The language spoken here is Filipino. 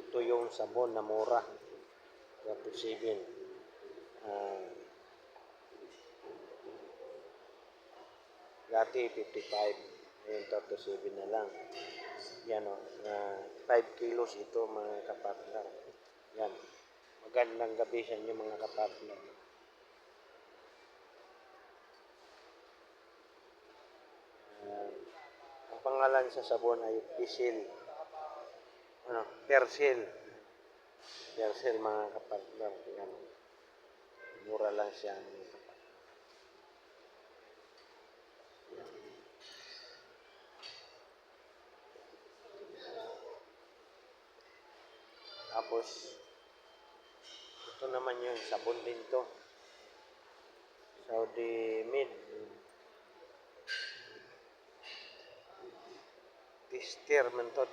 ito yung sabon na mura. 37. Dati 55. Ngayon 37 na lang. Yan o. 5 kilos ito mga kapartner. Yan. Magandang gabi sa inyo mga kapartner. Ang pangalan sa sabon ay Persil. Persil. Persil mga kapartner. Yan. Mura lang siya. Tapos, ito naman yung sabon din to. Saudi Made. Tester man to.